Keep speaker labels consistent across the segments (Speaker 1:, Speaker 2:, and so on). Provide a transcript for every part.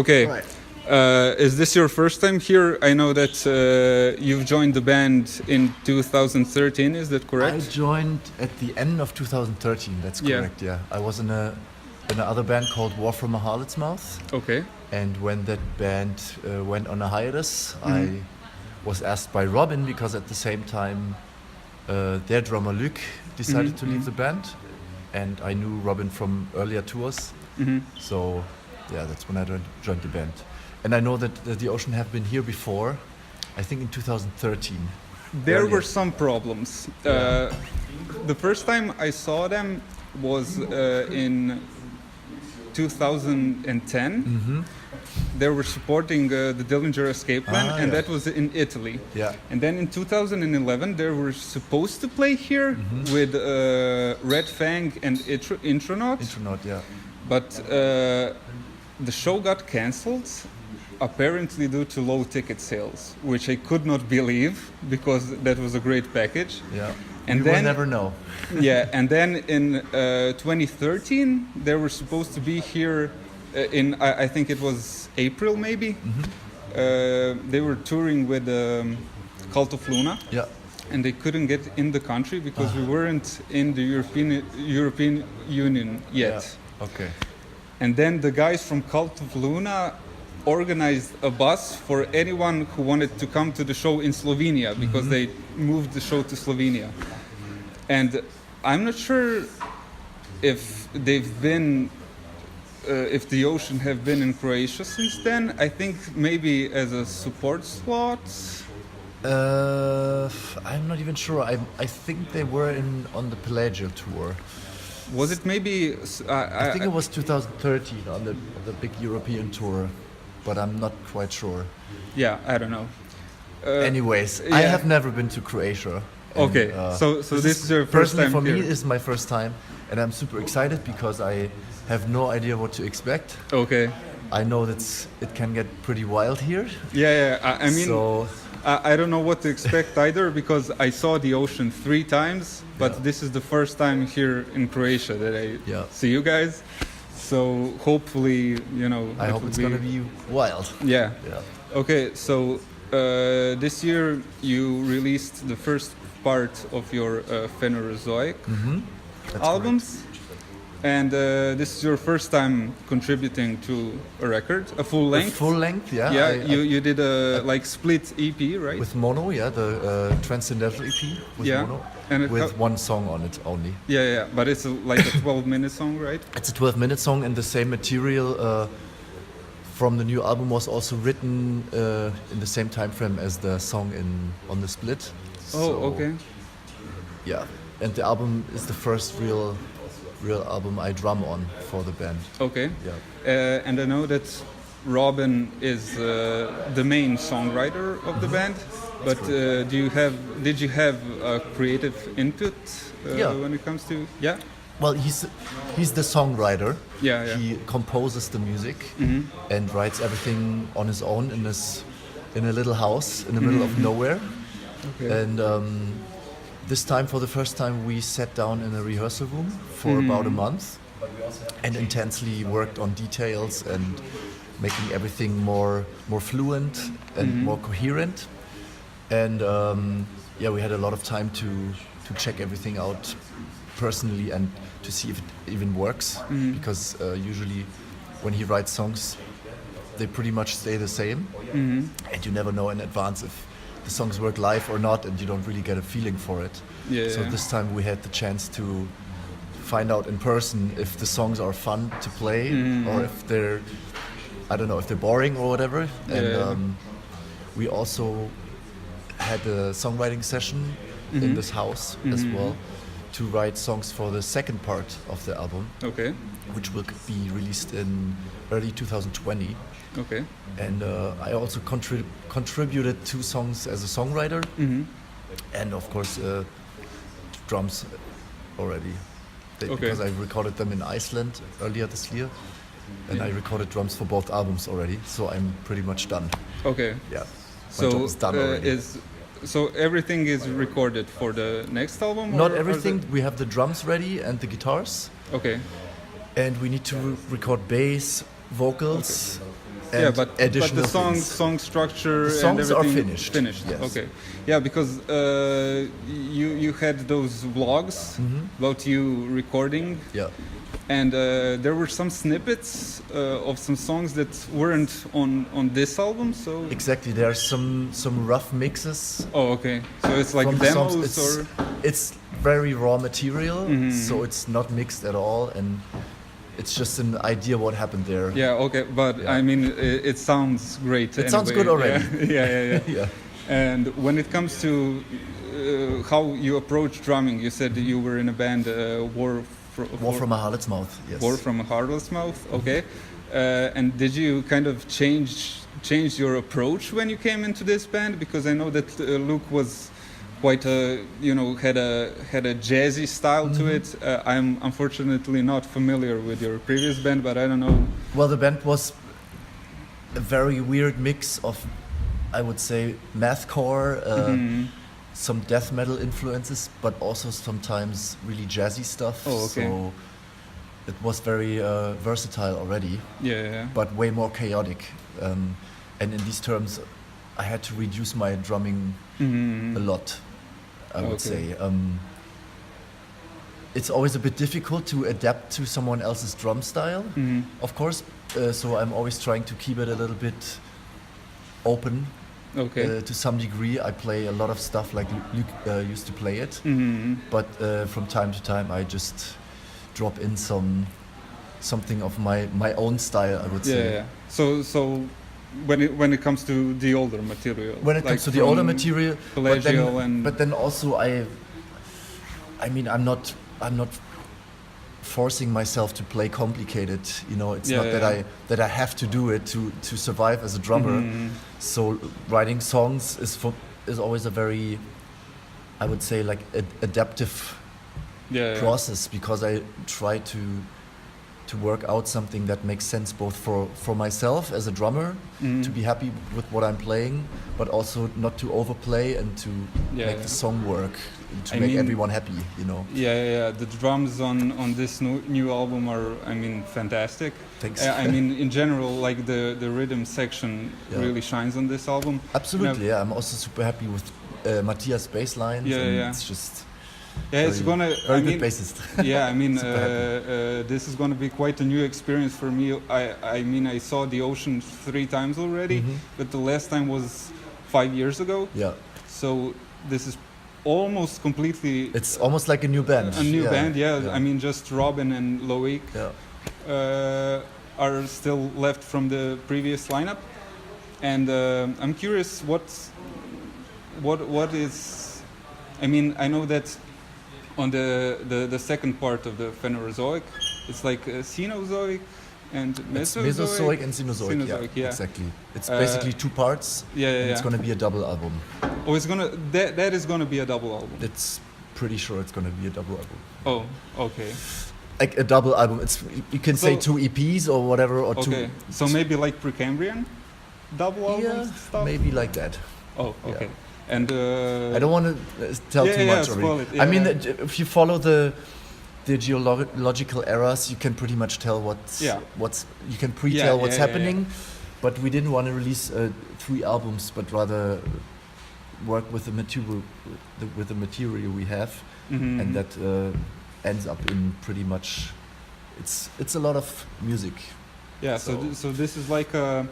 Speaker 1: Okay.
Speaker 2: Right.
Speaker 1: Is this your first time here? I know that you've joined the band in 2013, is that correct?
Speaker 2: I joined at the end of 2013, that's correct, yeah. I was in another band called War from a Harlot's Mouth.
Speaker 1: Okay.
Speaker 2: And when that band went on a hiatus, I was asked by Robin, because at the same time their drummer Luc decided to leave the band. And I knew Robin from earlier tours. So yeah, that's when I joined the band. And I know that the Ocean have been here before, I think in 2013.
Speaker 1: There were some problems. The first time I saw them was in 2010. They were supporting the Dillinger Escape Plan, and that was in Italy.
Speaker 2: Yeah.
Speaker 1: And then in 2011, they were supposed to play here with Red Fang and Intronaut.
Speaker 2: Intronaut, yeah.
Speaker 1: But the show got cancelled, apparently due to low ticket sales, which I could not believe, because that was a great package.
Speaker 2: Yeah.
Speaker 1: And
Speaker 2: you
Speaker 1: then,
Speaker 2: will never know.
Speaker 1: Yeah, and then in 2013, they were supposed to be here in, I think it was April maybe. They were touring with Cult of Luna.
Speaker 2: Yeah.
Speaker 1: And they couldn't get in the country because we weren't in the European Union yet.
Speaker 2: Yeah. Okay.
Speaker 1: And then the guys from Cult of Luna organized a bus for anyone who wanted to come to the show in Slovenia, because they moved the show to Slovenia. And I'm not sure if they've been, if the Ocean have been in Croatia since then. I think maybe as a support slot.
Speaker 2: I'm not even sure. I think they were on the Pelagia tour.
Speaker 1: Was it maybe?
Speaker 2: I think it was 2013 on the big European tour, but I'm not quite sure.
Speaker 1: Yeah, I don't know.
Speaker 2: Anyways, I have never been to Croatia. And,
Speaker 1: okay, so this is your first time
Speaker 2: for
Speaker 1: here.
Speaker 2: me, this is my first time, and I'm super excited because I have no idea what to expect.
Speaker 1: Okay.
Speaker 2: I know that it can get pretty wild here.
Speaker 1: Yeah. I mean,
Speaker 2: so,
Speaker 1: I don't know what to expect either, because I saw the Ocean 3 times, but this is the first time here in Croatia that I see you guys. So hopefully,
Speaker 2: I hope it's gonna be wild.
Speaker 1: Yeah. Okay, so this year you released the first part of your Phanerozoic albums.
Speaker 2: Correct.
Speaker 1: And this is your first time contributing to a record, a full length.
Speaker 2: A full length, yeah.
Speaker 1: Yeah, you did a split EP, right?
Speaker 2: With mono, yeah, the Transcendental EP with mono,
Speaker 1: and
Speaker 2: with one song on it only.
Speaker 1: Yeah, but it's like a 12-minute song, right?
Speaker 2: It's a 12-minute song, and the same material from the new album was also written in the same time frame as the song on the split.
Speaker 1: Okay.
Speaker 2: Yeah, and the album is the first real album I drum on for the band.
Speaker 1: Okay.
Speaker 2: Yeah.
Speaker 1: And I know that Robin is the main songwriter of the band, but did you have a creative input when it comes to
Speaker 2: Well, he's the songwriter.
Speaker 1: Yeah.
Speaker 2: He composes the music and writes everything on his own in a little house in the middle of nowhere.
Speaker 1: Okay.
Speaker 2: And this time, for the first time, we sat down in a rehearsal room for about a month and intensely worked on details and making everything more fluent and more coherent. And we had a lot of time to check everything out personally and to see if it even works. Because usually when he writes songs, they pretty much stay the same. And you never know in advance if the songs work live or not, and you don't really get a feeling for it. So this time we had the chance to find out in person if the songs are fun to play or if they're, I don't know, if they're boring or whatever. And we also had a songwriting session in this house as well to write songs for the second part of the album, which will be released in early 2020.
Speaker 1: Okay.
Speaker 2: And I also contributed 2 songs as a songwriter, and of course drums already, because I recorded them in Iceland earlier this year, and I recorded drums for both albums already, so I'm pretty much done.
Speaker 1: Okay.
Speaker 2: Yeah. My job is done already.
Speaker 1: So everything is recorded for the next album?
Speaker 2: Not everything. We have the drums ready and the guitars.
Speaker 1: Okay.
Speaker 2: And we need to record bass, vocals, and
Speaker 1: but
Speaker 2: additional
Speaker 1: the
Speaker 2: things.
Speaker 1: song structure
Speaker 2: The songs
Speaker 1: and
Speaker 2: are
Speaker 1: everything
Speaker 2: finished. Yes.
Speaker 1: Okay, yeah, because you had those vlogs about you recording,
Speaker 2: Yeah.
Speaker 1: and there were some snippets of some songs that weren't on this album. So
Speaker 2: Exactly. There are some rough mixes.
Speaker 1: oh, okay. So it's like
Speaker 2: from the songs.
Speaker 1: demos, or
Speaker 2: It's very raw material, so it's not mixed at all, and it's just an idea what happened there.
Speaker 1: yeah, okay. But
Speaker 2: Yeah.
Speaker 1: I mean, it sounds great.
Speaker 2: It sounds
Speaker 1: anyway.
Speaker 2: good already.
Speaker 1: Yeah.
Speaker 2: Yeah.
Speaker 1: And when it comes to how you approach drumming, you said you were in a band, War
Speaker 2: War from a Harlot's Mouth. Yes.
Speaker 1: War from a Harlot's Mouth. Okay. And did you kind of change your approach when you came into this band? Because I know that Luke was quite had a jazzy style to it. I'm unfortunately not familiar with your previous band, but I don't know.
Speaker 2: Well, the band was a very weird mix of, I would say, mathcore, some death metal influences, but also sometimes really jazzy stuff.
Speaker 1: Oh, okay.
Speaker 2: So it was very versatile already,
Speaker 1: Yeah.
Speaker 2: but way more chaotic. And in these terms, I had to reduce my drumming a lot, I would say. It's always a bit difficult to adapt to someone else's drum style, of course. So I'm always trying to keep it a little bit open.
Speaker 1: Okay.
Speaker 2: To some degree, I play a lot of stuff like Luke used to play it, but from time to time I just drop in something of my own style, I would say.
Speaker 1: Yeah. So when it comes to the older material,
Speaker 2: When it comes to the older material, but then also I mean I'm not forcing myself to play complicated. You know, it's not that I have to do it to survive as a drummer. So writing songs is always a very, I would say, like adaptive process, because I try to work out something that makes sense both for myself as a drummer, to be happy with what I'm playing, but also not to overplay and to make the song work, to make everyone happy, you know.
Speaker 1: Yeah. The drums on this new album are, I mean, fantastic.
Speaker 2: Thanks.
Speaker 1: I mean, in general, like the rhythm section really shines on this album.
Speaker 2: Absolutely, I'm also super happy with Matthias' bass lines. It's just
Speaker 1: it's gonna
Speaker 2: very good bassist.
Speaker 1: Yeah, I mean, this is gonna be quite a new experience for me. I mean, I saw the Ocean 3 times already, but the last time was 5 years ago.
Speaker 2: Yeah.
Speaker 1: So this is almost completely.
Speaker 2: It's almost like a new band.
Speaker 1: A new band, yeah. I mean, just Robin and Loic are still left from the previous lineup, and I'm curious what is. I mean, I know that on the second part of the Phanerozoic, it's like Cenozoic and
Speaker 2: Mesozoic and Cenozoic. Yeah, exactly. It's basically 2 parts. It's going to be a double album.
Speaker 1: Oh, it's gonna that is gonna be a double album.
Speaker 2: It's pretty sure it's going to be a double album.
Speaker 1: Oh, okay.
Speaker 2: Like a double album. You can say 2 EPs or whatever, or 2.
Speaker 1: Okay. So maybe like Precambrian double album stuff.
Speaker 2: Maybe like that.
Speaker 1: Oh, okay. And
Speaker 2: I don't want to tell too much already. I mean, if you follow the geological eras, you can pretty much tell you can pre-tell what's happening. But we didn't want to release 3 albums, but rather work with the material we have, and that ends up in pretty much. It's a lot of music.
Speaker 1: Yeah. So this is like a.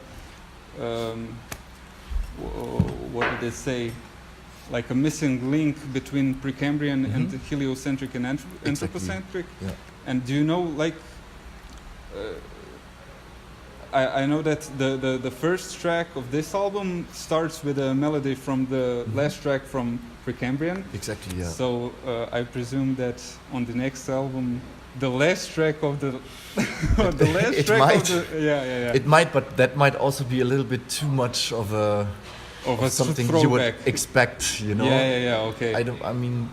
Speaker 1: What did they say? Like a missing link between Precambrian and heliocentric and anthropocentric.
Speaker 2: Yeah.
Speaker 1: And do you know, like, I know that the first track of this album starts with a melody from the last track from Precambrian.
Speaker 2: Exactly. Yeah.
Speaker 1: So I presume that on the next album, the last track of the
Speaker 2: It might, but that might also be a little bit too much of something
Speaker 1: throwback.
Speaker 2: You would expect, you know.
Speaker 1: Okay.
Speaker 2: I mean,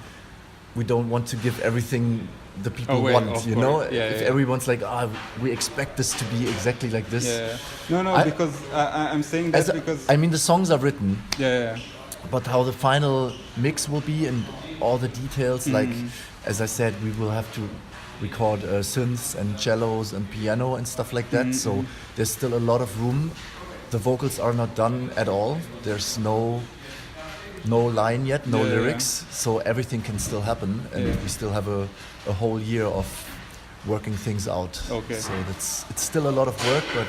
Speaker 2: we don't want to give everything the people want, you know. If everyone's like, we expect this to be exactly like this.
Speaker 1: No, because I'm saying that because
Speaker 2: I mean, the songs are written.
Speaker 1: Yeah.
Speaker 2: But how the final mix will be and all the details, like as I said, we will have to record synths and cellos and piano and stuff like that. So there's still a lot of room the vocals are not done at all. There's no line yet, no lyrics, so everything can still happen, and we still have a whole year of working things out.
Speaker 1: Okay.
Speaker 2: So it's still a lot of work, but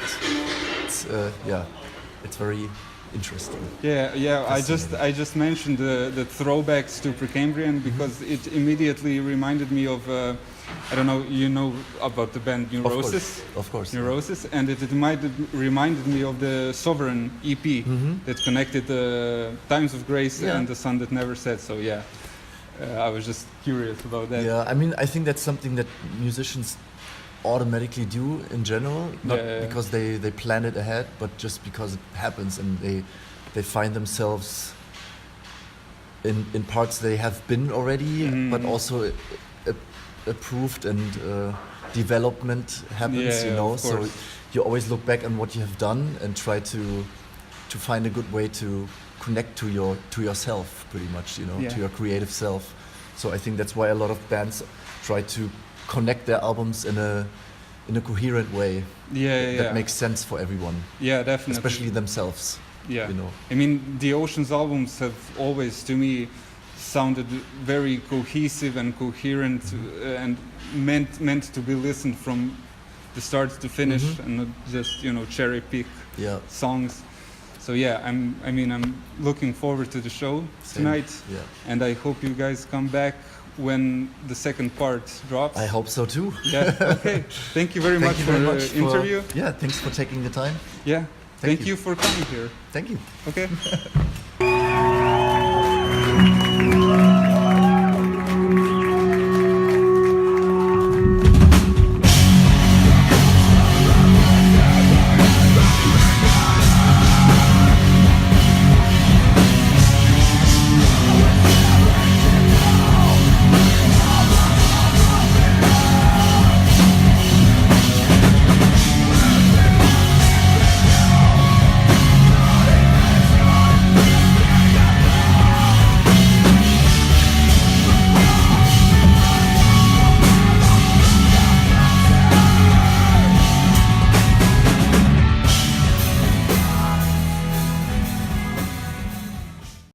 Speaker 2: it's very interesting.
Speaker 1: I just mentioned the throwbacks to Precambrian because it immediately reminded me of I don't know, you know about the band Neurosis?
Speaker 2: Of course.
Speaker 1: Neurosis, and it reminded me of the Sovereign EP that connected the Times of Grace and The Sun That Never Set. So I was just curious about that.
Speaker 2: Yeah, I mean, I think that's something that musicians automatically do in general, not because they plan it ahead, but just because it happens and they find themselves in parts they have been already, but also approved and development happens, you know. So you always look back on what you have done and try to find a good way to connect to yourself, pretty much, you know, to your creative self. So I think that's why a lot of bands try to connect their albums in a coherent way that makes sense for everyone. Yeah, definitely. Especially themselves. Yeah. You know.
Speaker 1: I mean, the Oceans albums have always, to me, sounded very cohesive and coherent and meant to be listened from the start to finish and not just, you know, cherry pick songs. So I'm looking forward to the show tonight, and I hope you guys come back when the second part drops.
Speaker 2: I hope so too.
Speaker 1: Yeah. Okay. Thank you very much for the interview.
Speaker 2: Thanks for taking the time.
Speaker 1: Yeah. Thank you for coming here.
Speaker 2: Thank you.
Speaker 1: Okay.